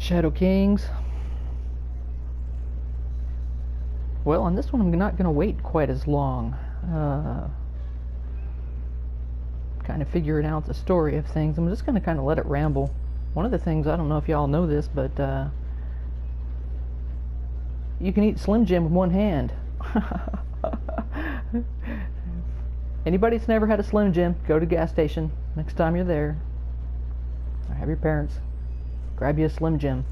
Shadow Kings. Well, on this one I'm not going to wait quite as long. Kind of figuring out the story of things. I'm just going to kind of let it ramble. One of the things, I don't know if y'all know this, but you can eat Slim Jim with one hand. Anybody that's never had a Slim Jim, go to the gas station next time you're there, or have your parents grab you a Slim Jim.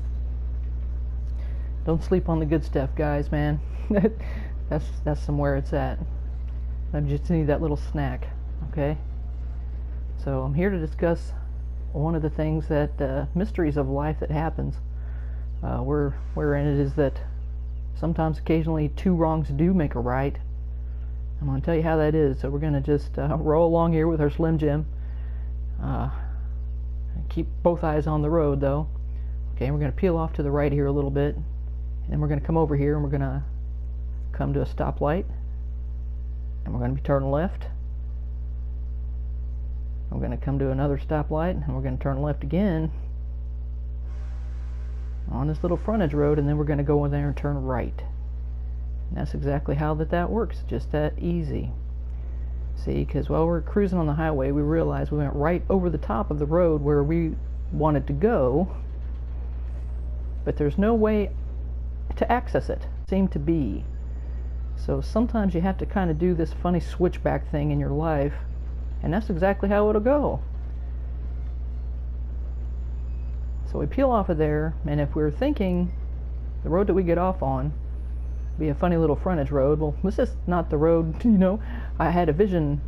Don't sleep on the good stuff, guys, man. that's somewhere it's at. I just need that little snack, okay? So I'm here to discuss one of the things that mysteries of life that happens. Wherein it is that sometimes, occasionally, two wrongs do make a right. I'm going to tell you how that is. So we're going to just roll along here with our Slim Jim. Keep both eyes on the road, though. Okay, we're going to peel off to the right here a little bit, and then we're going to come over here and we're going to come to a stoplight, and we're going to be turning left. We're going to come to another stoplight, and we're going to turn left again on this little frontage road, and then we're going to go in there and turn right. And that's exactly how that works, just that easy. See, because while we're cruising on the highway, we realized we went right over the top of the road where we wanted to go, but there's no way to access it, seemed to be. So sometimes you have to kind of do this funny switchback thing in your life, and that's exactly how it'll go. So we peel off of there, and if we're thinking the road that we get off on be a funny little frontage road, well, this is not the road. I had a vision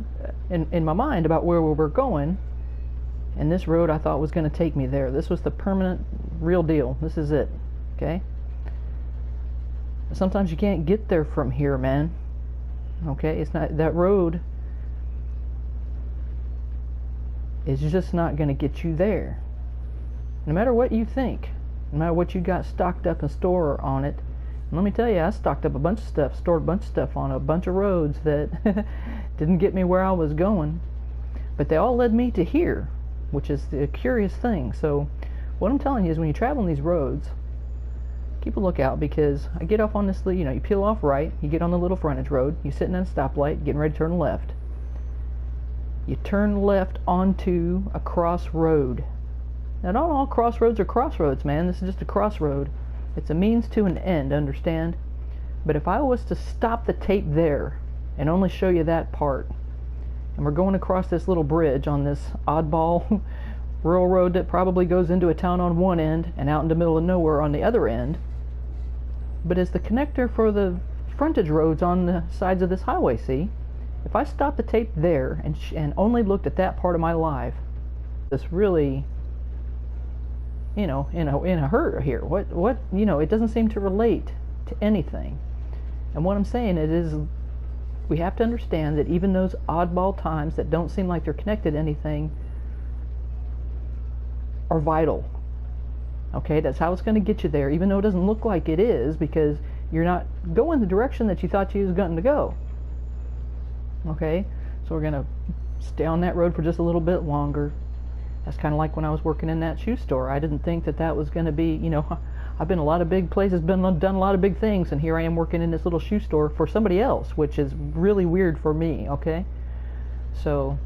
in my mind about where we were going, and this road I thought was going to take me there. This was the permanent, real deal. This is it, okay? Sometimes you can't get there from here, man. Okay, it's not, that road is just not going to get you there. No matter what you think, no matter what you got stocked up in store on it. And let me tell you, I stocked up a bunch of stuff, stored a bunch of stuff on a bunch of roads that didn't get me where I was going, but they all led me to here, which is the curious thing. So what I'm telling you is, when you travel on these roads, keep a lookout, because I get off on this, you peel off right, you get on the little frontage road, you're sitting at a stoplight, getting ready to turn left. You turn left onto a crossroad. Now, not all crossroads are crossroads, man. This is just a crossroad. It's a means to an end, understand? But if I was to stop the tape there and only show you that part, and we're going across this little bridge on this oddball rural road that probably goes into a town on one end and out in the middle of nowhere on the other end, but is the connector for the frontage roads on the sides of this highway, see? If I stopped the tape there and only looked at that part of my life, this really, in a hurt here. What it doesn't seem to relate to anything. And what I'm saying is we have to understand that even those oddball times that don't seem like they're connected to anything are vital. Okay, that's how it's going to get you there, even though it doesn't look like it is, because you're not going the direction that you thought you was going to go. Okay, so we're going to stay on that road for just a little bit longer. That's kind of like when I was working in that shoe store. I didn't think that was going to be, I've been a lot of big places, done a lot of big things, and here I am working in this little shoe store for somebody else, which is really weird for me, okay? So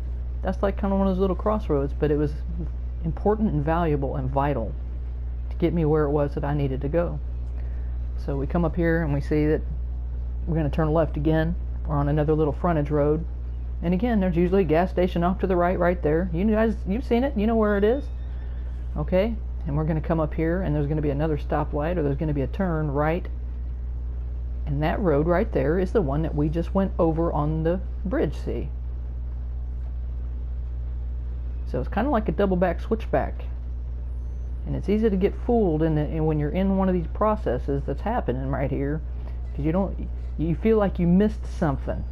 that's like kind of one of those little crossroads, but it was important and valuable and vital to get me where it was that I needed to go. So we come up here and we see that we're going to turn left again. We're on another little frontage road, and again, there's usually a gas station off to the right there. You guys, you've seen it, you know where it is, okay? And we're going to come up here, and there's going to be another stoplight, or there's going to be a turn right, and that road right there is the one that we just went over on the bridge, see? So it's kind of like a double back switchback, and it's easy to get fooled when you're in one of these processes that's happening right here, because you feel like you missed something.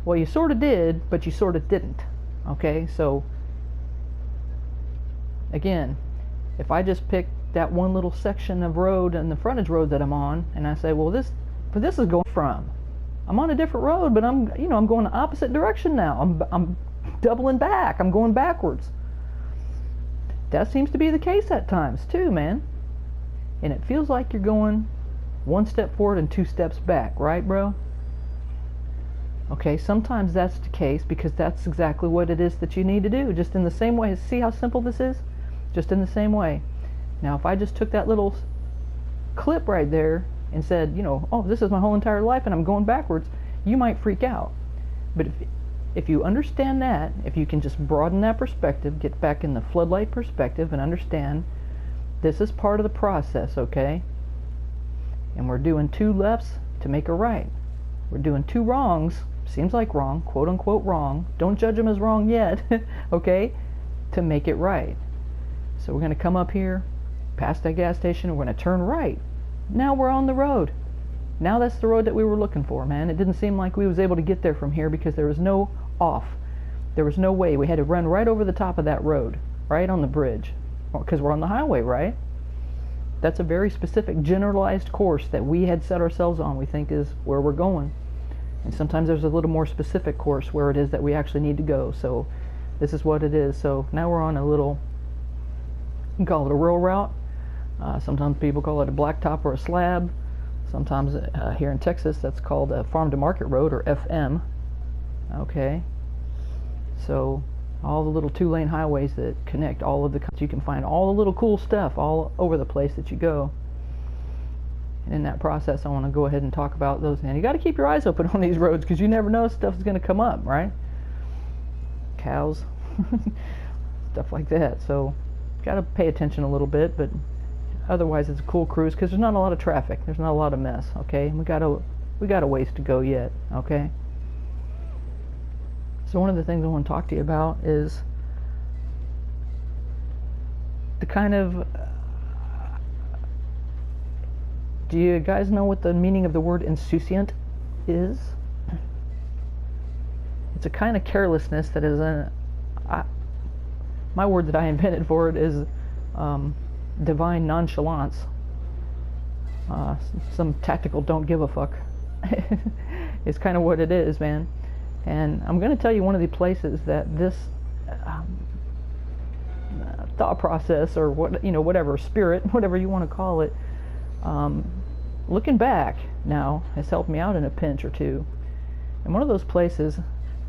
Well, you sort of did, but you sort of didn't. Okay, so again, if I just pick that one little section of road and the frontage road that I'm on, and I say, well, this is going from, I'm on a different road, but I'm going the opposite direction now. I'm doubling back. I'm going backwards. That seems to be the case at times too, man. and it feels like you're going one step forward and two steps back, right, bro? Okay, sometimes that's the case because that's exactly what it is that you need to do, just in the same way. See how simple this is? Just in the same way. Now, if I just took that little clip right there and said, you know, oh, this is my whole entire life and I'm going backwards, you might freak out. But if you understand that, if you can just broaden that perspective, get back in the floodlight perspective and understand this is part of the process, okay? And we're doing 2 lefts to make a right. We're doing 2 wrongs, seems like wrong, quote unquote wrong. Don't judge them as wrong yet, okay? To make it right. So we're going to come up here, past that gas station, and we're going to turn right. Now we're on the road. Now that's the road that we were looking for, man. It didn't seem like we was able to get there from here because there was no off. There was no way. We had to run right over the top of that road, right on the bridge, because we're on the highway, right? That's a very specific, generalized course that we had set ourselves on, we think is where we're going. And sometimes there's a little more specific course where it is that we actually need to go. So this is what it is. So now we're on a little, you can call it a rural route. Sometimes people call it a blacktop or a slab. Sometimes here in Texas that's called a farm to market road, or FM. Okay, so all the little 2-lane highways that connect all of the, you can find all the little cool stuff all over the place that you go. And in that process, I want to go ahead and talk about those. And you got to keep your eyes open on these roads because you never know stuff is going to come up, right? Cows, stuff like that. So got to pay attention a little bit, but otherwise it's a cool cruise because there's not a lot of traffic. There's not a lot of mess. Okay, we got a ways to go yet. Okay. So one of the things I want to talk to you about is the kind of, do you guys know what the meaning of the word insouciant is? It's a kind of carelessness that is my word that I invented for it is divine nonchalance. Some tactical don't give a fuck. It's kind of what it is, man. And I'm going to tell you one of the places that this thought process, or what, you know, whatever, spirit, whatever you want to call it, looking back now has helped me out in a pinch or two. And one of those places,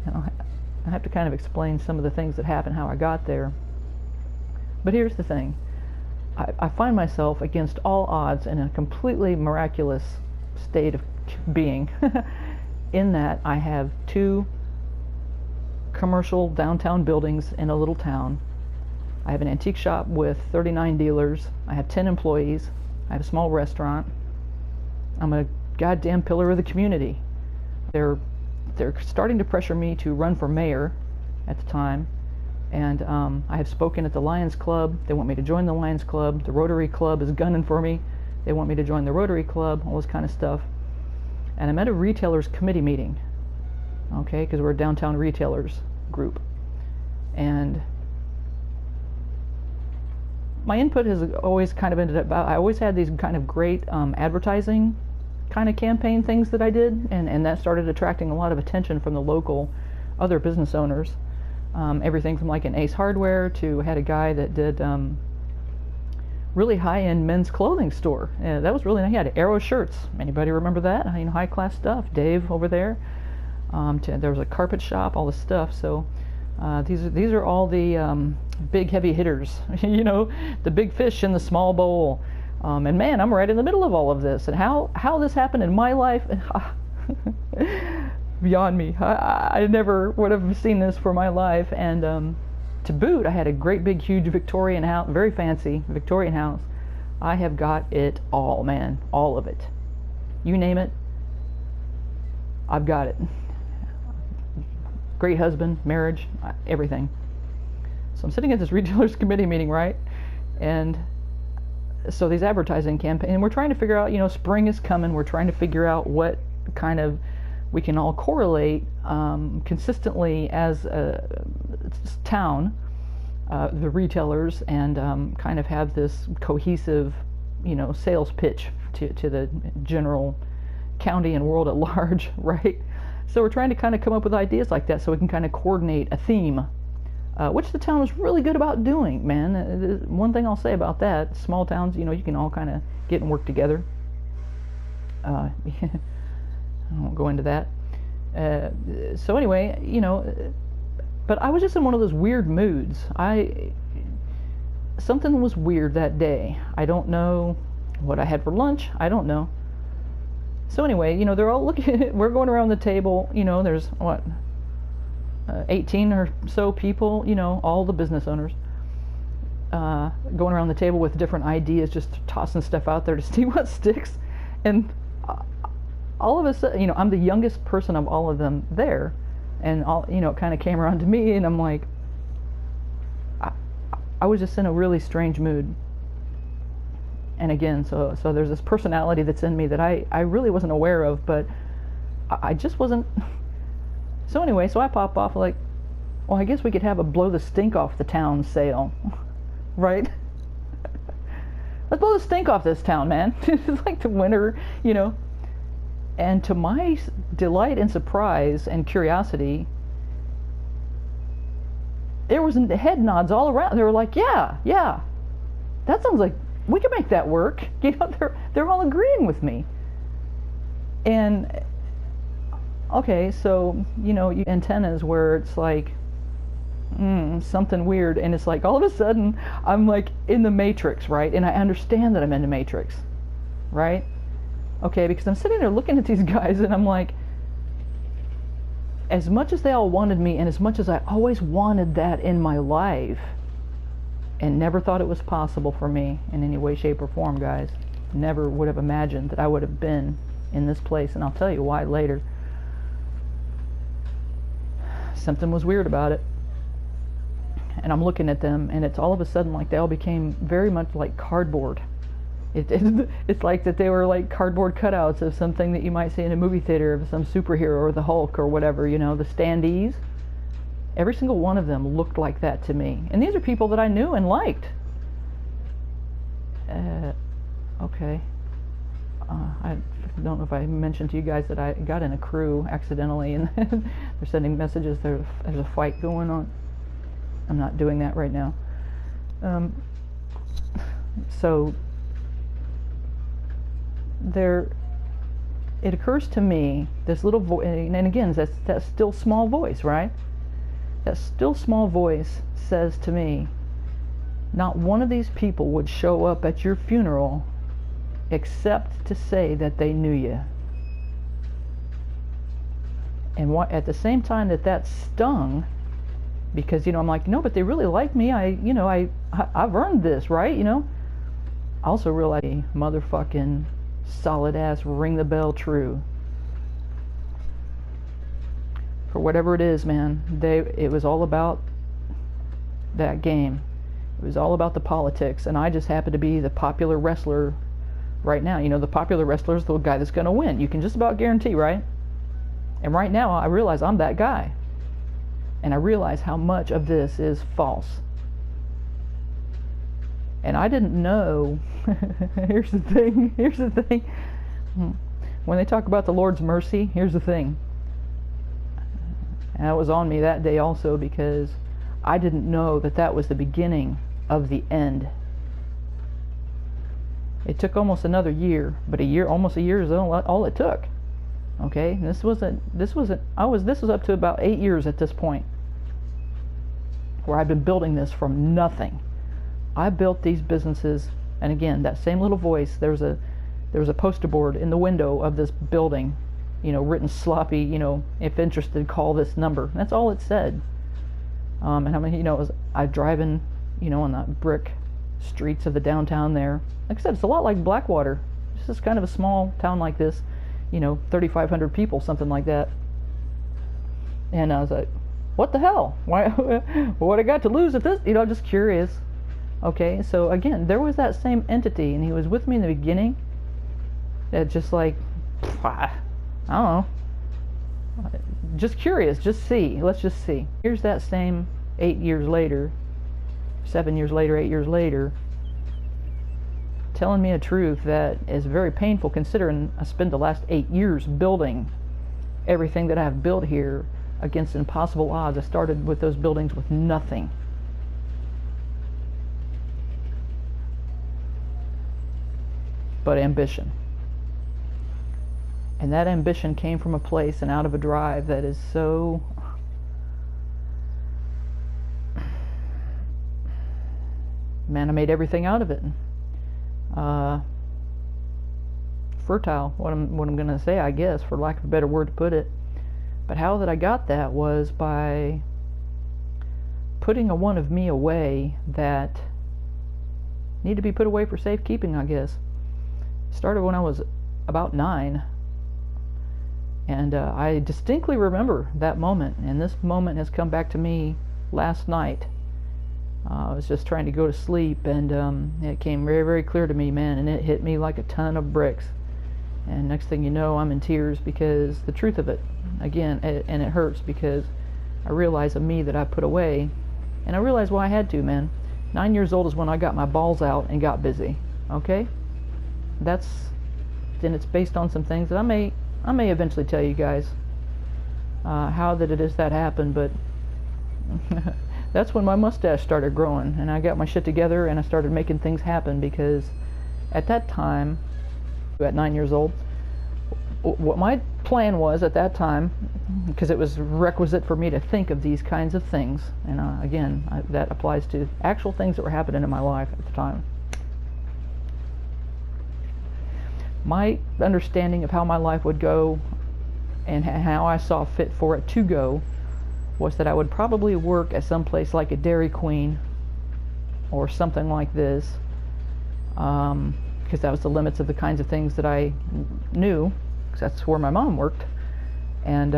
I have to kind of explain some of the things that happened, how I got there. But here's the thing. I find myself against all odds in a completely miraculous state of being. In that I have 2 commercial downtown buildings in a little town. I have an antique shop with 39 dealers. I have 10 employees. I have a small restaurant. I'm a goddamn pillar of the community. They're starting to pressure me to run for mayor at the time. And I have spoken at the Lions Club. They want me to join the Lions Club. The Rotary Club is gunning for me. They want me to join the Rotary Club, all this kind of stuff. And I'm at a retailers committee meeting, okay, because we're a downtown retailers group. And my input has always kind of ended up, I always had these kind of great advertising kind of campaign things that I did, and that started attracting a lot of attention from the local other business owners. Everything from like an Ace Hardware to had a guy that did really high-end men's clothing store. That was really nice. He had Arrow shirts. Anybody remember that? You know, high-class stuff. Dave over there. There was a carpet shop, all this stuff. So these are all the big heavy hitters. You know, the big fish in the small bowl. And man, I'm right in the middle of all of this. And how this happened in my life, beyond me. I never would have seen this for my life. And to boot, I had a great big huge Victorian house, very fancy Victorian house. I have got it all, man, all of it. You name it, I've got it. Great husband, marriage, everything. So I'm sitting at this retailers committee meeting, right? And so these advertising campaign, and we're trying to figure out, you know, spring is coming. We're trying to figure out what kind of we can all correlate consistently as a town, the retailers, and kind of have this cohesive, you know, sales pitch to the general county and world at large, right? So we're trying to kind of come up with ideas like that so we can kind of coordinate a theme which the town was really good about doing, man. One thing I'll say about that, small towns, you know, you can all kind of get and work together. I won't go into that. So anyway, you know, but I was just in one of those weird moods. Something was weird that day. I don't know what I had for lunch. I don't know. So anyway, you know, they're all looking, we're going around the table, you know, there's what, 18 or so people, you know, all the business owners, going around the table with different ideas, just tossing stuff out there to see what sticks. And all of a sudden, you know, I'm the youngest person of all of them there, and all, you know, it kind of came around to me, and I'm like, I was just in a really strange mood. And again, so there's this personality that's in me that I really wasn't aware of, but I just wasn't. So anyway, so I pop off like, well, I guess we could have a blow the stink off the town sale, right? Let's blow the stink off this town, man. It's like the winter, you know. And to my delight and surprise and curiosity, there was head nods all around. They were like, yeah, that sounds like we can make that work. You know, they're all agreeing with me. And okay, so, you know, antennas where it's like something weird, and it's like all of a sudden I'm like in the Matrix, right? And I understand that I'm in the Matrix, right? Okay, because I'm sitting there looking at these guys, and I'm like, as much as they all wanted me, and as much as I always wanted that in my life, and never thought it was possible for me in any way, shape, or form, guys. Never would have imagined that I would have been in this place, and I'll tell you why later. Something was weird about it. And I'm looking at them, and it's all of a sudden like they all became very much like cardboard. It's like that they were like cardboard cutouts of something that you might see in a movie theater of some superhero or the Hulk or whatever, you know, the standees. Every single one of them looked like that to me. And these are people that I knew and liked. Okay. I don't know if I mentioned to you guys that I got in a crew accidentally, and they're sending messages. There's a fight going on. I'm not doing that right now. So it occurs to me, this little voice, and again, that's that still small voice, right? That still small voice says to me, not one of these people would show up at your funeral except to say that they knew you. And at the same time that stung, because, you know, I'm like, no, but they really like me. I've earned this, right? You know, I also realized a motherfucking solid ass ring the bell true. For whatever it is, man, it was all about that game. It was all about the politics, and I just happened to be the popular wrestler right now. You know, the popular wrestler is the guy that's going to win. You can just about guarantee, right? And right now, I realize I'm that guy. And I realize how much of this is false. And I didn't know. Here's the thing. When they talk about the Lord's mercy, here's the thing. And that was on me that day also, because I didn't know that was the beginning of the end. It took almost another year, but almost a year is all it took. Okay, and this was up to about 8 years at this point, where I've been building this from nothing. I built these businesses, and again, that same little voice. There was a poster board in the window of this building, you know, written sloppy, you know, if interested, call this number. That's all it said. And I mean, you know, I driving, you know, on the brick streets of the downtown there. Like I said, it's a lot like Blackwater. This is kind of a small town like this, you know, 3,500 people, something like that. And I was like, what the hell? Why? What I got to lose at this? You know, just curious. Okay, so again, there was that same entity, and he was with me in the beginning. That just like, I don't know. Just curious, just see. Let's just see. Here's that same 8 years later, 7 years later, 8 years later, telling me a truth that is very painful, considering I spent the last 8 years building everything that I've built here against impossible odds. I started with those buildings with nothing. But ambition. And that ambition came from a place and out of a drive that is so man, I made everything out of it. Fertile, what I'm going to say, I guess, for lack of a better word to put it. But how that I got that was by putting a one of me away that needed to be put away for safekeeping, I guess. Started when I was about 9. And I distinctly remember that moment, and this moment has come back to me last night. I was just trying to go to sleep, and it came very, very clear to me, man, and it hit me like a ton of bricks. And next thing you know, I'm in tears because the truth of it, again, and it hurts because I realize a me that I put away, and I realize why I had to, man. 9 years old is when I got my balls out and got busy, okay? Then it's based on some things that I may eventually tell you guys how that it is that happened, but that's when my mustache started growing, and I got my shit together, and I started making things happen, because at that time, at 9 years old, what my plan was at that time, because it was requisite for me to think of these kinds of things, and again, that applies to actual things that were happening in my life at the time. My understanding of how my life would go and how I saw fit for it to go was that I would probably work at some place like a Dairy Queen or something like this, because that was the limits of the kinds of things that I knew, because that's where my mom worked. And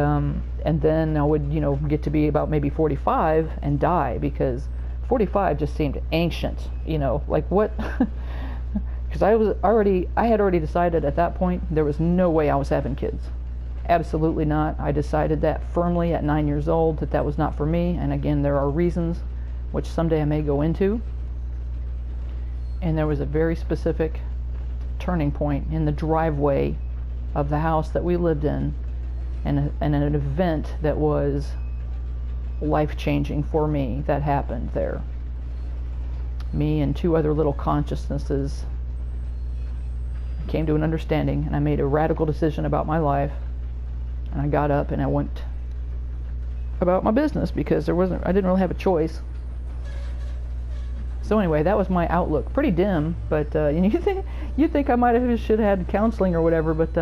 then I would, get to be about maybe 45 and die, because 45 just seemed ancient, like what? Because I had already decided at that point there was no way I was having kids. Absolutely not. I decided that firmly at 9 years old that was not for me. And again, there are reasons, which someday I may go into. And there was a very specific turning point in the driveway of the house that we lived in, and an event that was life-changing for me that happened there. Me and 2 other little consciousnesses came to an understanding, and I made a radical decision about my life, and I got up and I went about my business, because I didn't really have a choice. So anyway, that was my outlook. Pretty dim, but you think I might have should have had counseling or whatever, but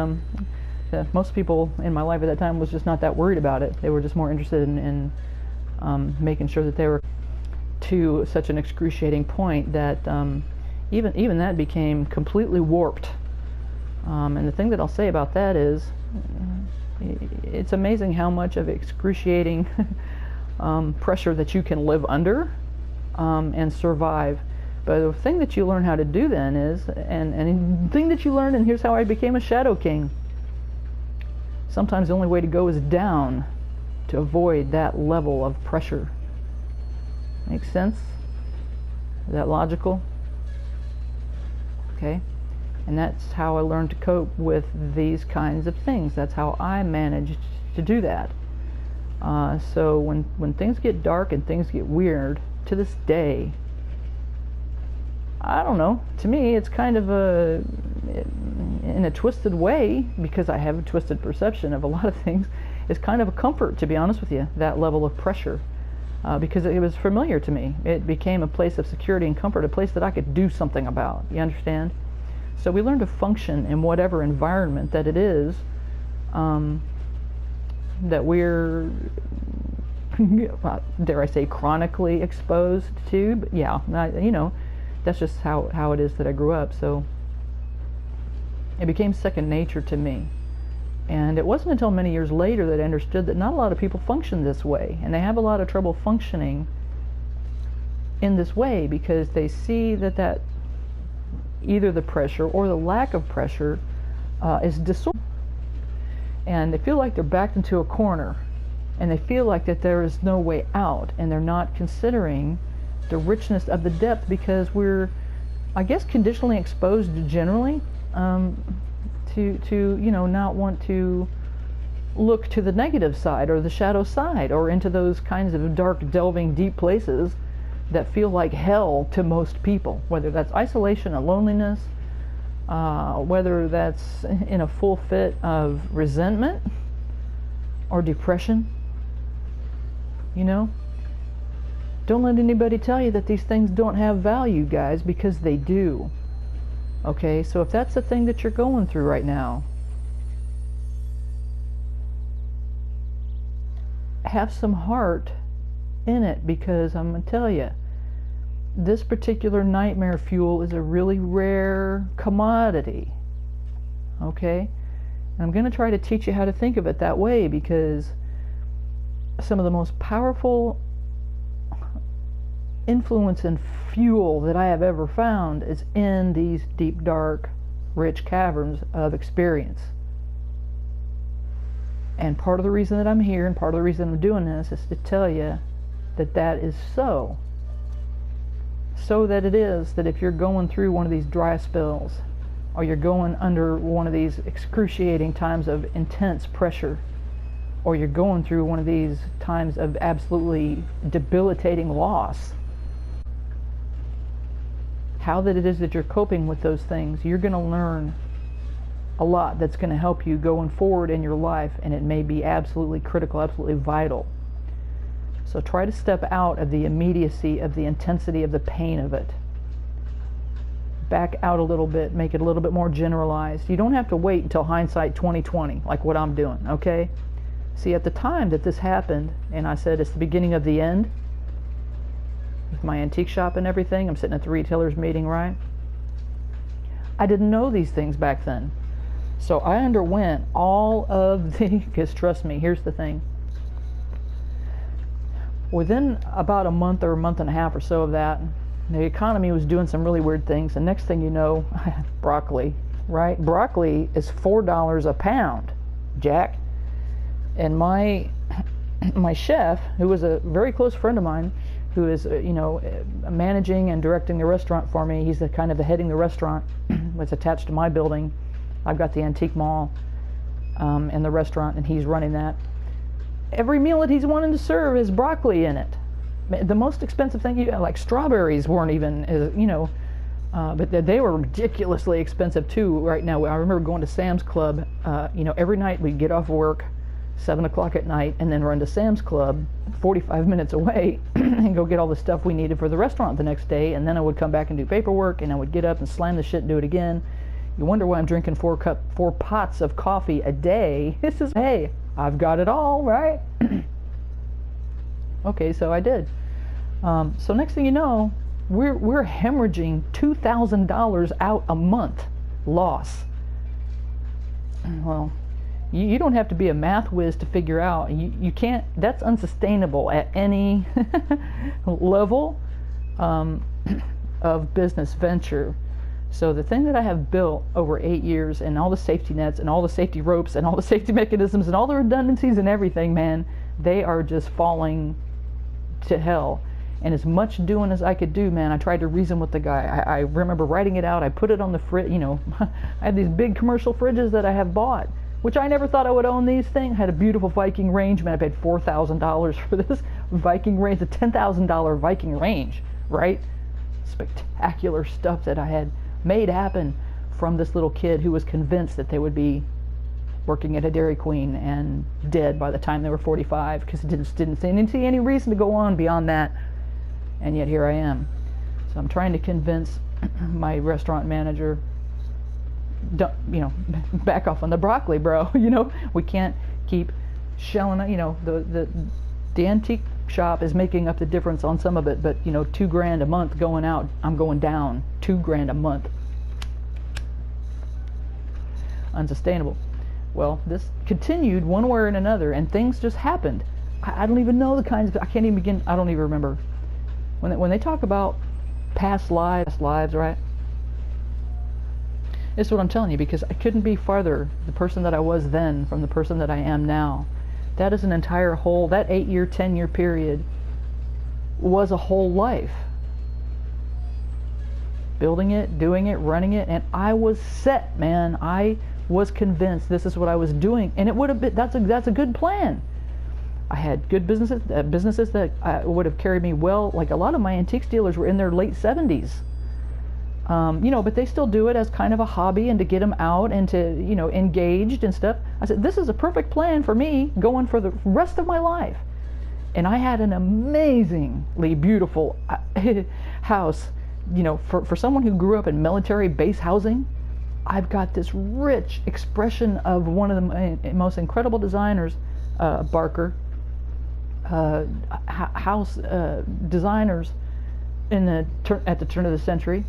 most people in my life at that time was just not that worried about it. They were just more interested in making sure that they were to such an excruciating point that even that became completely warped. And the thing that I'll say about that is, it's amazing how much of excruciating pressure that you can live under and survive. But the thing that you learn how to do then is, and the thing that you learn, and here's how I became a Shadow King. Sometimes the only way to go is down to avoid that level of pressure. Make sense? Is that logical? Okay. And that's how I learned to cope with these kinds of things. That's how I managed to do that. So when things get dark and things get weird, to this day, I don't know, to me it's kind of in a twisted way, because I have a twisted perception of a lot of things, it's kind of a comfort, to be honest with you, that level of pressure. Because it was familiar to me. It became a place of security and comfort, a place that I could do something about. You understand? So we learn to function in whatever environment that it is that we're, dare I say, chronically exposed to. But yeah, that's just how it is that I grew up. So it became second nature to me. And it wasn't until many years later that I understood that not a lot of people function this way, and they have a lot of trouble functioning in this way because they see that either the pressure or the lack of pressure is disorder, and they feel like they're backed into a corner, and they feel like that there is no way out, and they're not considering the richness of the depth, because we're, I guess, conditionally exposed generally to not want to look to the negative side or the shadow side or into those kinds of dark, delving, deep places that feel like hell to most people, whether that's isolation or loneliness, whether that's in a full fit of resentment or depression. You know, don't let anybody tell you that these things don't have value, guys, because they do. Okay, so if that's the thing that you're going through right now, have some heart in it, because I'm going to tell you, this particular nightmare fuel is a really rare commodity. Okay? And I'm going to try to teach you how to think of it that way, because some of the most powerful influence and fuel that I have ever found is in these deep, dark, rich caverns of experience. And part of the reason that I'm here and part of the reason I'm doing this is to tell you that that is so. So that it is that if you're going through one of these dry spells, or you're going under one of these excruciating times of intense pressure, or you're going through one of these times of absolutely debilitating loss, how that it is that you're coping with those things, you're going to learn a lot that's going to help you going forward in your life, and it may be absolutely critical, absolutely vital. So try to step out of the immediacy of the intensity of the pain of it. Back out a little bit, make it a little bit more generalized. You don't have to wait until hindsight 2020, like what I'm doing, okay? See, at the time that this happened, and I said it's the beginning of the end, with my antique shop and everything, I'm sitting at the retailers meeting, right? I didn't know these things back then. So I underwent all of the, because trust me, here's the thing. Within about a month or a month and a half or so of that, the economy was doing some really weird things, and next thing you know, broccoli, right? Broccoli is $4 a pound, Jack. And my chef, who was a very close friend of mine, who is, managing and directing the restaurant for me, he's the kind of heading the restaurant that's attached to my building. I've got the antique mall and the restaurant, and he's running that. Every meal that he's wanting to serve has broccoli in it. The most expensive thing, like strawberries weren't even, but they were ridiculously expensive too right now. I remember going to Sam's Club, every night we'd get off work, 7 o'clock at night, and then run to Sam's Club 45 minutes away and go get all the stuff we needed for the restaurant the next day, and then I would come back and do paperwork, and I would get up and slam the shit and do it again. You wonder why I'm drinking 4 pots of coffee a day. This is, hey, I've got it all, right? Okay, so I did. So next thing you know, we're hemorrhaging $2,000 out a month loss. Well, you don't have to be a math whiz to figure out. You can't. That's unsustainable at any level of business venture. So the thing that I have built over 8 years, and all the safety nets and all the safety ropes and all the safety mechanisms and all the redundancies and everything, man, they are just falling to hell. And as much doing as I could do, man, I tried to reason with the guy. I remember writing it out. I put it on the fridge. I have these big commercial fridges that I have bought, which I never thought I would own these things. I had a beautiful Viking range. Man, I paid $4,000 for this Viking range, a $10,000 Viking range, right? Spectacular stuff that I had made happen from this little kid who was convinced that they would be working at a Dairy Queen and dead by the time they were 45, because he didn't see any reason to go on beyond that. And yet here I am. So I'm trying to convince my restaurant manager, don't, back off on the broccoli, bro. We can't keep shelling, the antique shop is making up the difference on some of it, but $2,000 a month going out, I'm going down $2,000 a month. Unsustainable. Well, this continued one way or another, and things just happened. I don't even know the kinds of, I can't even begin, I don't even remember. When they talk about past lives, right? This is what I'm telling you, because I couldn't be farther the person that I was then from the person that I am now. That is an entire whole, that 8-year, 10-year period was a whole life. Building it, doing it, running it, and I was set, man. I was convinced this is what I was doing, and it would have been, that's a good plan. I had good businesses that would have carried me well. Like a lot of my antiques dealers were in their late 70s. But they still do it as kind of a hobby and to get them out and to, engaged and stuff. I said, this is a perfect plan for me going for the rest of my life. And I had an amazingly beautiful house. For someone who grew up in military base housing, I've got this rich expression of one of the most incredible designers, Barker, house designers at the turn of the century,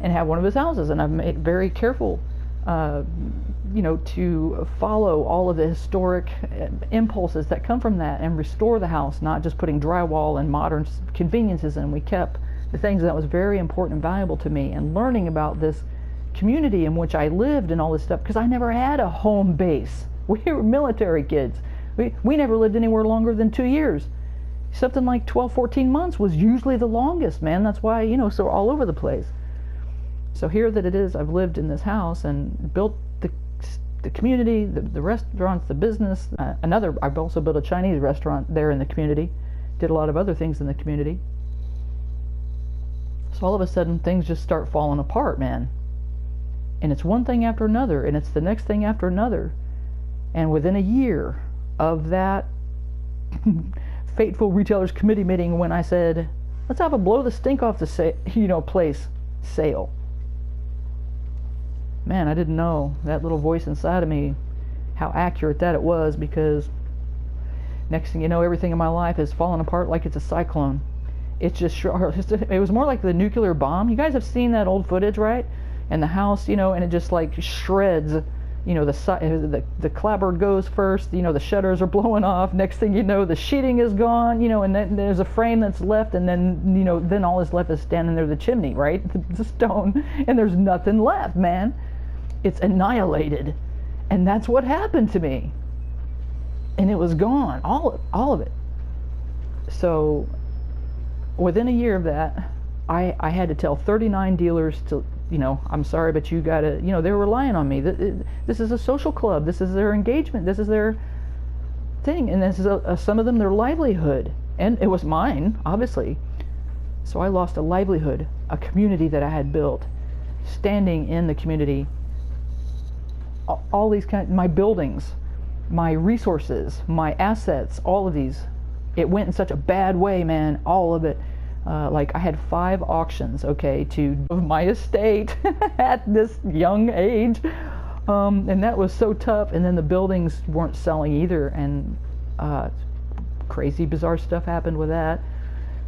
and have one of his houses. And I've made very careful, to follow all of the historic impulses that come from that and restore the house, not just putting drywall and modern conveniences in. We kept the things that was very important and valuable to me, and learning about this community in which I lived and all this stuff, because I never had a home base. We were military kids. We never lived anywhere longer than 2 years. Something like 12, 14 months was usually the longest, man. That's why, so all over the place. So here that it is, I've lived in this house and built the community, the restaurants, the business. I've also built a Chinese restaurant there in the community. Did a lot of other things in the community. So all of a sudden, things just start falling apart, man. And it's one thing after another, and it's the next thing after another. And within a year of that fateful retailers committee meeting, when I said, let's have a blow the stink off the place sale. Man, I didn't know, that little voice inside of me, how accurate that it was, because next thing you know, everything in my life is falling apart like it's a cyclone. It was more like the nuclear bomb. You guys have seen that old footage, right? And the house, and it just like shreds. The clapboard goes first, the shutters are blowing off. Next thing you know, the sheeting is gone, and then there's a frame that's left, and then, then all that's left is standing there, the chimney, right? The stone, and there's nothing left, man. It's annihilated. And that's what happened to me. And it was gone, all of it. So within a year of that, I had to tell 39 dealers to, I'm sorry, but you gotta, they're relying on me. This is a social club. This is their engagement. This is their thing. And this is some of them, their livelihood. And it was mine, obviously. So I lost a livelihood, a community that I had built, standing in the community, all these my buildings, my resources, my assets, all of these. It went in such a bad way, man, all of it. Like I had 5 auctions, to my estate at this young age, and that was so tough. And then the buildings weren't selling either, and crazy, bizarre stuff happened with that.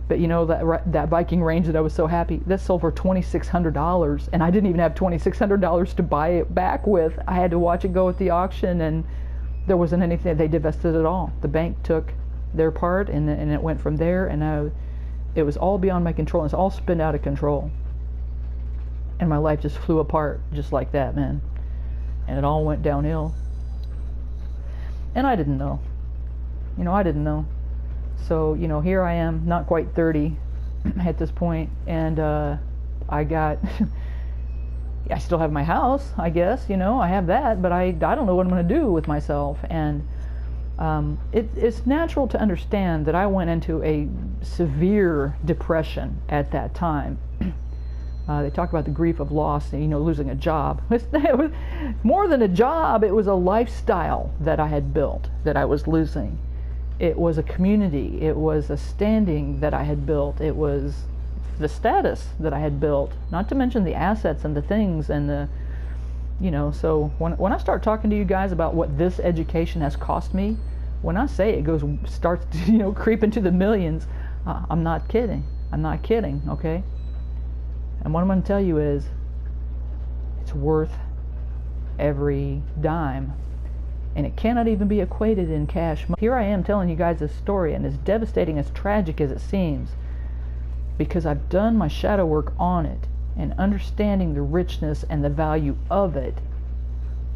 But that Viking range that I was so happy, that sold for $2,600, and I didn't even have $2,600 to buy it back with. I had to watch it go at the auction, and there wasn't anything. They divested it all. The bank took their part, and it went from there, and it was all beyond my control. It's all spun out of control, and my life just flew apart just like that, man. And it all went downhill, and I didn't know. I didn't know. So here I am, not quite 30 at this point, and I still have my house, I guess. I have that, but I don't know what I'm going to do with myself. And it's natural to understand that I went into a severe depression at that time. They talk about the grief of loss, losing a job. It was more than a job. It was a lifestyle that I had built that I was losing. It was a community. It was a standing that I had built. It was the status that I had built, not to mention the assets and the things and the, so when I start talking to you guys about what this education has cost me, when I say it starts to, creep into the millions, I'm not kidding. I'm not kidding, okay? And what I'm going to tell you is, it's worth every dime. And it cannot even be equated in cash. Here I am telling you guys this story, and as devastating, as tragic as it seems, because I've done my shadow work on it, and understanding the richness and the value of it,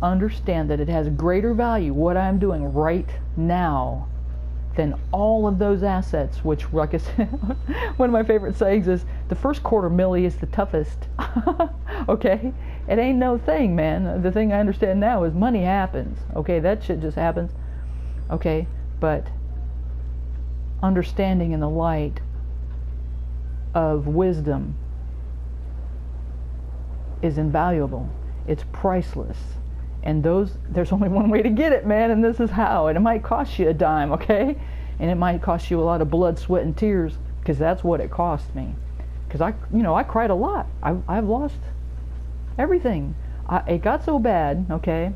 understand that it has greater value, what I'm doing right now, than all of those assets, which, like I said, one of my favorite sayings is, the first $250,000 is the toughest, okay? It ain't no thing, man. The thing I understand now is money happens. Okay, that shit just happens. Okay, but understanding in the light of wisdom is invaluable. It's priceless. And there's only one way to get it, man, and this is how. And it might cost you a dime, okay? And it might cost you a lot of blood, sweat, and tears, because that's what it cost me. Because I cried a lot. I've lost everything. It got so bad, okay?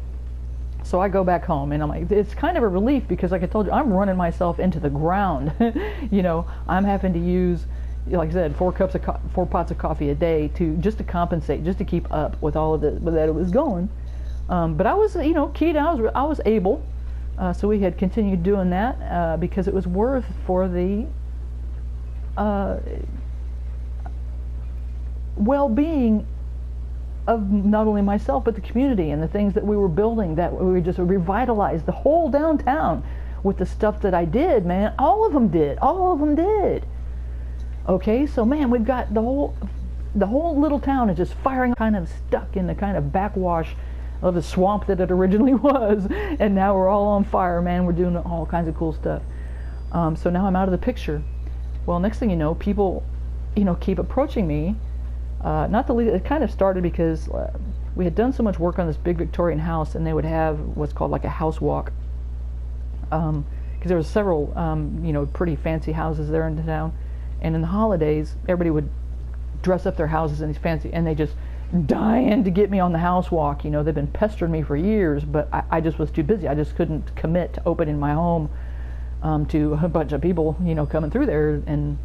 So I go back home, and I'm like, it's kind of a relief, because like I told you, I'm running myself into the ground. I'm having to use, like I said, 4 pots of coffee a day just to compensate, just to keep up with all of it that it was going. But I was, keyed. I was able. So we had continued doing that because it was worth for the well-being of not only myself but the community and the things that we were building, that we just revitalized the whole downtown with the stuff that I did, man. All of them did. Okay, so man, we've got the whole little town is just firing, kind of stuck in the kind of backwash of the swamp that it originally was, and now we're all on fire, man. We're doing all kinds of cool stuff. So now I'm out of the picture. Well, next thing you know, people, keep approaching me. Not the least, it kind of started because we had done so much work on this big Victorian house, and they would have what's called like a house walk. Because there was several, pretty fancy houses there in town, and in the holidays, everybody would dress up their houses in these fancy, and they just dying to get me on the house walk. They've been pestering me for years, but I just was too busy. I just couldn't commit to opening my home to a bunch of people, coming through there, and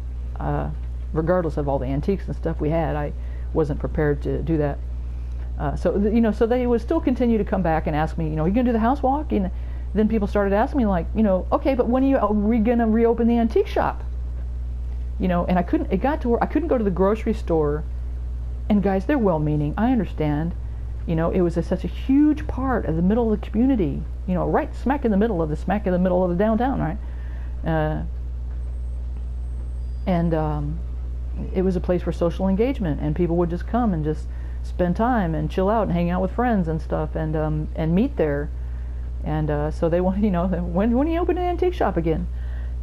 regardless of all the antiques and stuff we had, I wasn't prepared to do that. So they would still continue to come back and ask me, are you going to do the house walk? And then people started asking me like, okay, but when are we going to reopen the antique shop? And it got to where I couldn't go to the grocery store. And guys, they're well-meaning. I understand. It was such a huge part of the middle of the community. Right smack in the middle of the downtown, right? And it was a place for social engagement, and people would just come and just spend time and chill out and hang out with friends and stuff, and meet there. And so they wanted, when are you open an antique shop again?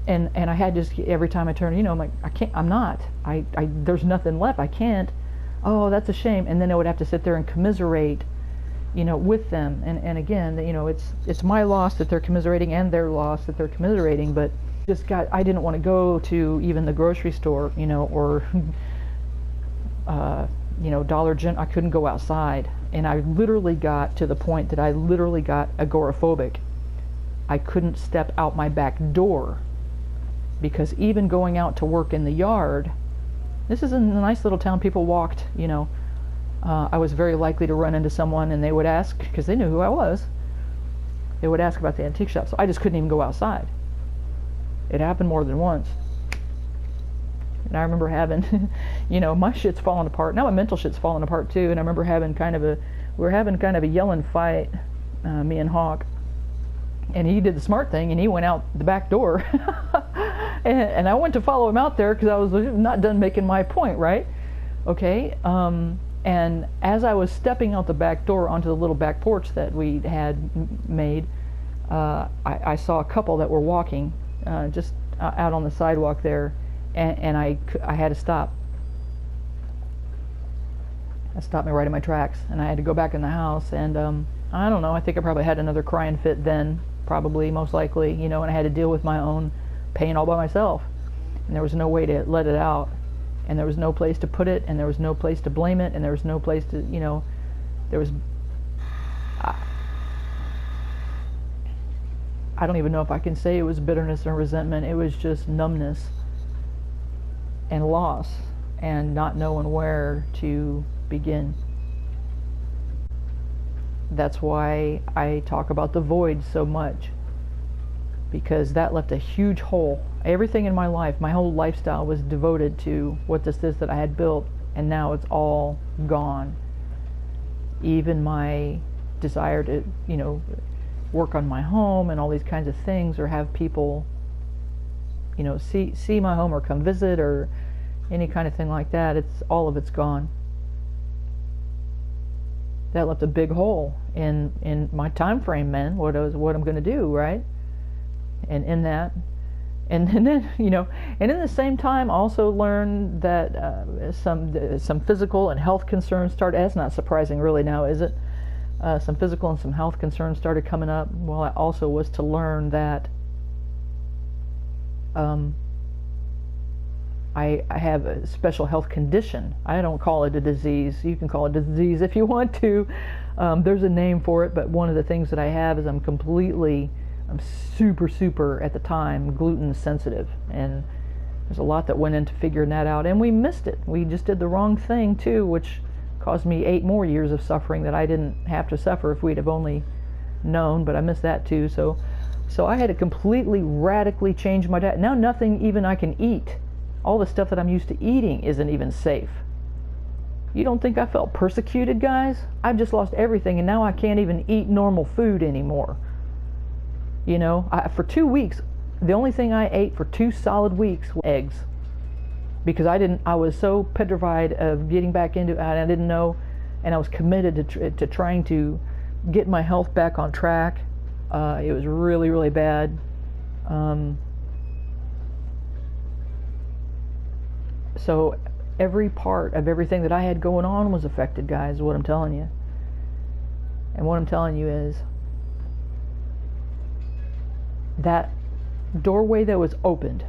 And I had just every time I turned, I'm like, I can't. I'm not. There's nothing left. I can't. Oh, that's a shame. And then I would have to sit there and commiserate, with them. And again, it's my loss that they're commiserating, and their loss that they're commiserating. But I didn't want to go to even the grocery store, or Dollar General. I couldn't go outside, and I literally got to the point that I literally got agoraphobic. I couldn't step out my back door, because even going out to work in the yard. This is in a nice little town. People walked, I was very likely to run into someone, and they would ask, because they knew who I was, they would ask about the antique shop. So I just couldn't even go outside. It happened more than once. And I remember having, my shit's falling apart. Now my mental shit's falling apart too. And I remember having we were having kind of a yelling fight, me and Hawk. And he did the smart thing, and he went out the back door. And I went to follow him out there because I was not done making my point, right? Okay. And as I was stepping out the back door onto the little back porch that we had made, I saw a couple that were walking just out on the sidewalk there, and I had to stop. That stopped me right in my tracks, and I had to go back in the house, and I don't know, I think I probably had another crying fit then, probably, most likely, and I had to deal with my own pain all by myself, and there was no way to let it out, and there was no place to put it, and there was no place to blame it, and there was no place to, there was, I don't even know if I can say it was bitterness and resentment. It was just numbness and loss and not knowing where to begin. That's why I talk about the void so much, because that left a huge hole. Everything in my life, my whole lifestyle was devoted to what this is that I had built, and now it's all gone. Even my desire to, work on my home and all these kinds of things, or have people, see my home or come visit or any kind of thing like that, all of it's gone. That left a big hole in my time frame, man. What I'm going to do, right? And in that, and then and in the same time, also learned that some physical and health concerns started. That's not surprising, really, now, is it? Some physical and some health concerns started coming up. Well, I also was to learn that I have a special health condition. I don't call it a disease. You can call it a disease if you want to. There's a name for it, but one of the things that I have is I'm super at the time gluten sensitive, and there's a lot that went into figuring that out, and we missed it. We just did the wrong thing too, which caused me 8 more years of suffering that I didn't have to suffer if we'd have only known, but I missed that too. So I had to completely radically change my diet. Now nothing even I can eat, all the stuff that I'm used to eating, isn't even safe. You don't think I felt persecuted, guys? I've just lost everything, and now I can't even eat normal food anymore. For 2 weeks, the only thing I ate for 2 solid weeks was eggs, because I was so petrified of getting back into it, and I didn't know, and I was committed to trying to get my health back on track. It was really, really bad. So every part of everything that I had going on was affected, guys, is what I'm telling you. And what I'm telling you is that doorway that was opened,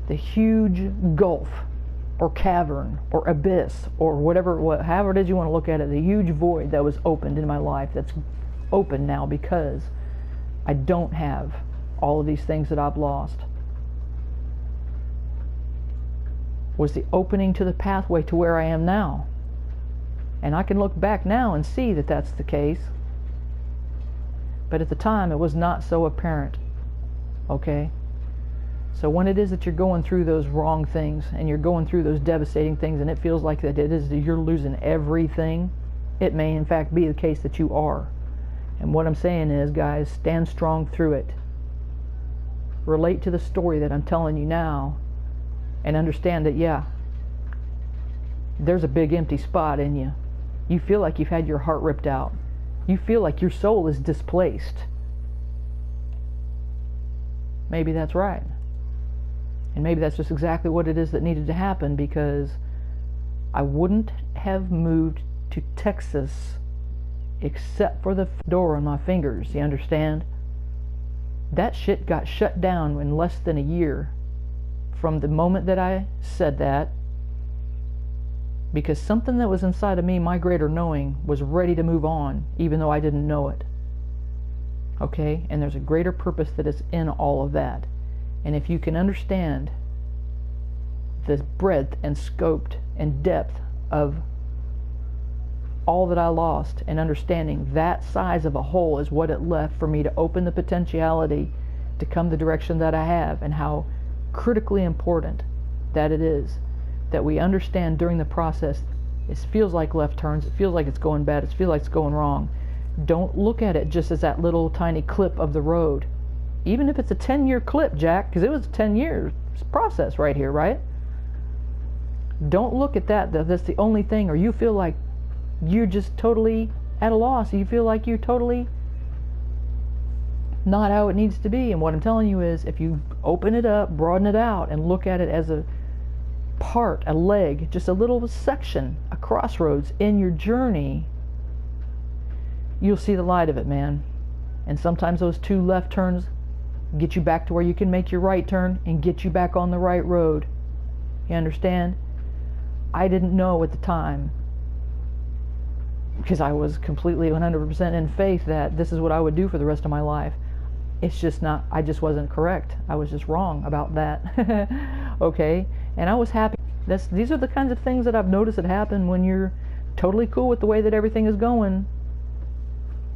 the huge gulf or cavern or abyss or however it is you want to look at it, the huge void that was opened in my life, that's open now because I don't have all of these things that I've lost, was the opening to the pathway to where I am now. And I can look back now and see that that's the case, but at the time it was not so apparent. Okay? So when it is that you're going through those wrong things and you're going through those devastating things, and it feels like that you're losing everything, it may in fact be the case that you are. And what I'm saying is, guys, stand strong through it. Relate to the story that I'm telling you now, and understand that, yeah, there's a big empty spot in you. You feel like you've had your heart ripped out. You feel like your soul is displaced. Maybe that's right. And maybe that's just exactly what it is that needed to happen, because I wouldn't have moved to Texas except for the door on my fingers, you understand? That shit got shut down in less than a year from the moment that I said that, because something that was inside of me, my greater knowing, was ready to move on, even though I didn't know it. Okay? And there's a greater purpose that is in all of that. And if you can understand the breadth and scope and depth of all that I lost, and understanding that size of a hole is what it left for me to open the potentiality to come the direction that I have, and how critically important that it is that we understand during the process. It feels like left turns, it feels like it's going bad, it feels like it's going wrong. Don't look at it just as that little tiny clip of the road, even if it's a 10-year clip, Jack, because it was a 10-year process right here, right? Don't look at that's the only thing, or you feel like you're just totally at a loss. You feel like you're totally not how it needs to be. And what I'm telling you is, if you open it up, broaden it out, and look at it as a part, a leg, just a little section, a crossroads in your journey, you'll see the light of it, man. And sometimes those 2 left turns get you back to where you can make your right turn and get you back on the right road. You understand? I didn't know at the time, because I was completely 100% in faith that this is what I would do for the rest of my life. It's just not, I just wasn't correct. I was just wrong about that. Okay? And I was happy. These are the kinds of things that I've noticed that happen when you're totally cool with the way that everything is going.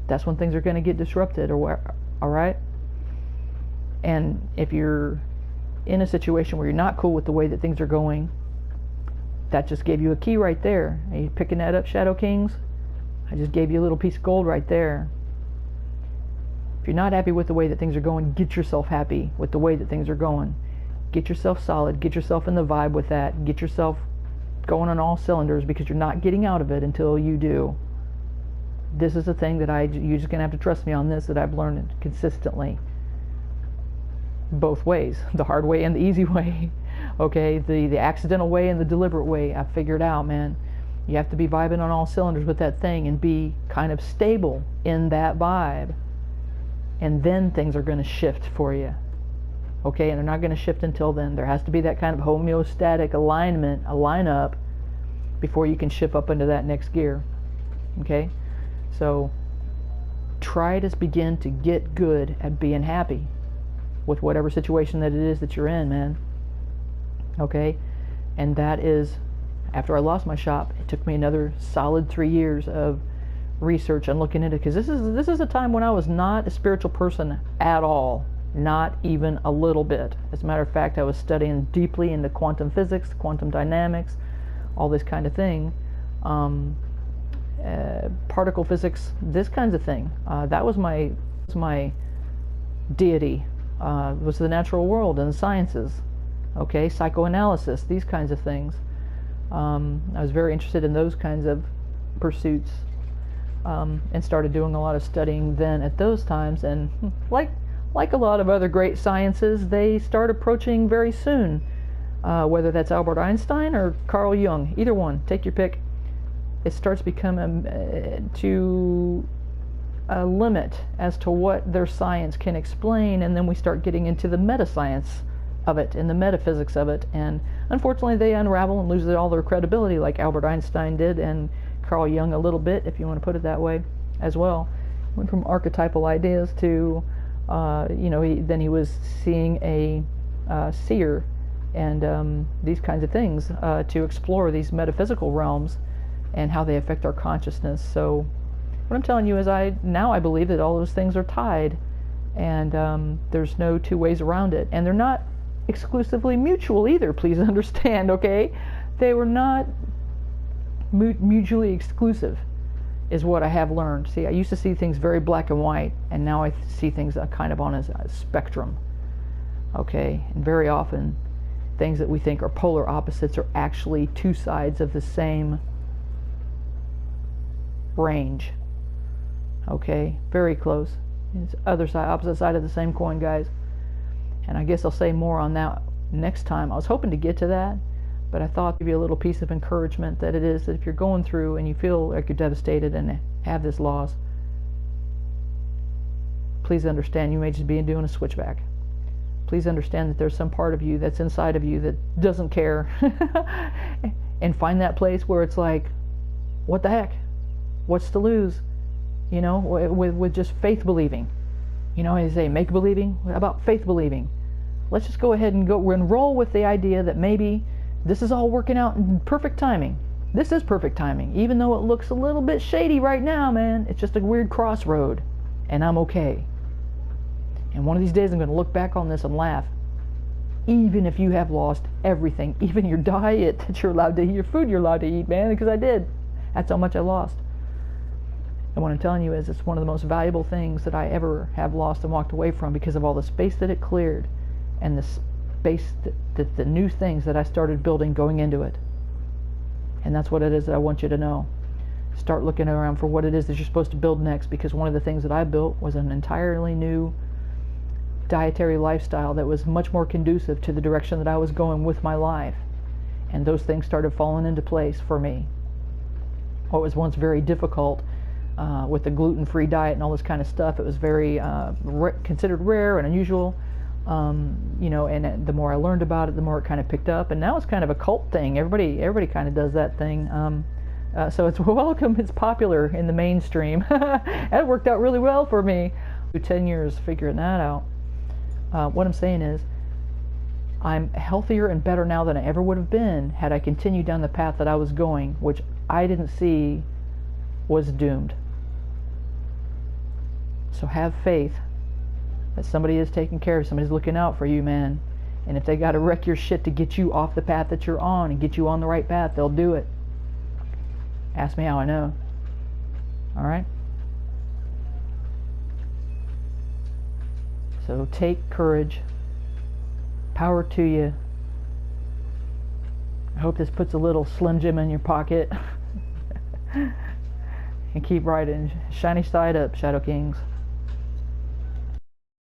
That's when things are going to get disrupted, alright? And if you're in a situation where you're not cool with the way that things are going, that just gave you a key right there. Are you picking that up, Shadow Kings? I just gave you a little piece of gold right there. If you're not happy with the way that things are going, get yourself happy with the way that things are going. Get yourself solid. Get yourself in the vibe with that. Get yourself going on all cylinders, because you're not getting out of it until you do. this is the thing that you're just gonna have to trust me on this, that I've learned consistently, both ways, the hard way and the easy way. Okay, the accidental way and the deliberate way. I figured out, man, you have to be vibing on all cylinders with that thing and be kind of stable in that vibe, and then things are going to shift for you. Okay, and they're not going to shift until then. There has to be that kind of homeostatic alignment, a line-up, before you can shift up into that next gear. Okay, so try to begin to get good at being happy with whatever situation that it is that you're in, man. Okay, and that is, after I lost my shop, it took me another solid 3 years of research and looking into it, because this is a time when I was not a spiritual person at all, not even a little bit. As a matter of fact, I was studying deeply into quantum physics, quantum dynamics, all this kind of thing, particle physics, this kinds of thing. That was my deity, was the natural world and the sciences. Okay, psychoanalysis, these kinds of things. I was very interested in those kinds of pursuits, and started doing a lot of studying then at those times. And like a lot of other great sciences, they start approaching very soon, whether that's Albert Einstein or Carl Jung, either one, take your pick. It starts becoming to a limit as to what their science can explain, and then we start getting into the meta-science of it and the metaphysics of it, and unfortunately they unravel and lose all their credibility, like Albert Einstein did, and Carl Jung a little bit, if you want to put it that way, as well. Went from archetypal ideas to then he was seeing a seer and these kinds of things, to explore these metaphysical realms and how they affect our consciousness. So what I'm telling you is I believe that all those things are tied, and there's no two ways around it, and they're not exclusively mutual either, please understand. Okay, they were not mutually exclusive, is what I have learned. See, I used to see things very black and white, and now I see things kind of on a spectrum. Okay, and very often things that we think are polar opposites are actually two sides of the same range. Okay, very close. It's other side, opposite side of the same coin, guys. And I guess I'll say more on that next time. I was hoping to get to that, but I thought I'd give you a little piece of encouragement that it is that if you're going through and you feel like you're devastated and have this loss, please understand you may just be doing a switchback. Please understand that there's some part of you that's inside of you that doesn't care. And find that place where it's like, what the heck? What's to lose? You know, with just faith believing. You know, I say make believing. How about faith believing? Let's just go ahead and roll with the idea that maybe this is all working out in perfect timing. This is perfect timing, even though it looks a little bit shady right now, man. It's just a weird crossroad, and I'm okay. And one of these days I'm going to look back on this and laugh. Even if you have lost everything, even your diet that you're allowed to eat, your food you're allowed to eat, man, because I did. That's how much I lost. And what I'm telling you is it's one of the most valuable things that I ever have lost and walked away from, because of all the space that it cleared and the space that the new things that I started building going into it. And that's what it is that I want you to know. Start looking around for what it is that you're supposed to build next, because one of the things that I built was an entirely new dietary lifestyle that was much more conducive to the direction that I was going with my life. And those things started falling into place for me. What was once very difficult, with the gluten-free diet and all this kind of stuff, it was very considered rare and unusual, you know, and the more I learned about it, the more it kind of picked up, and now it's kind of a cult thing. Everybody kind of does that thing, so it's welcome, it's popular in the mainstream. That worked out really well for me. 10 years figuring that out. What I'm saying is, I'm healthier and better now than I ever would have been had I continued down the path that I was going, which I didn't see was doomed. So have faith that somebody is taking care of you, somebody's looking out for you, man. And if they got to wreck your shit to get you off the path that you're on and get you on the right path, they'll do it. Ask me how I know. Alright? So take courage. Power to you. I hope this puts a little Slim Jim in your pocket. and keep riding. Shiny side up, Shadow Kings.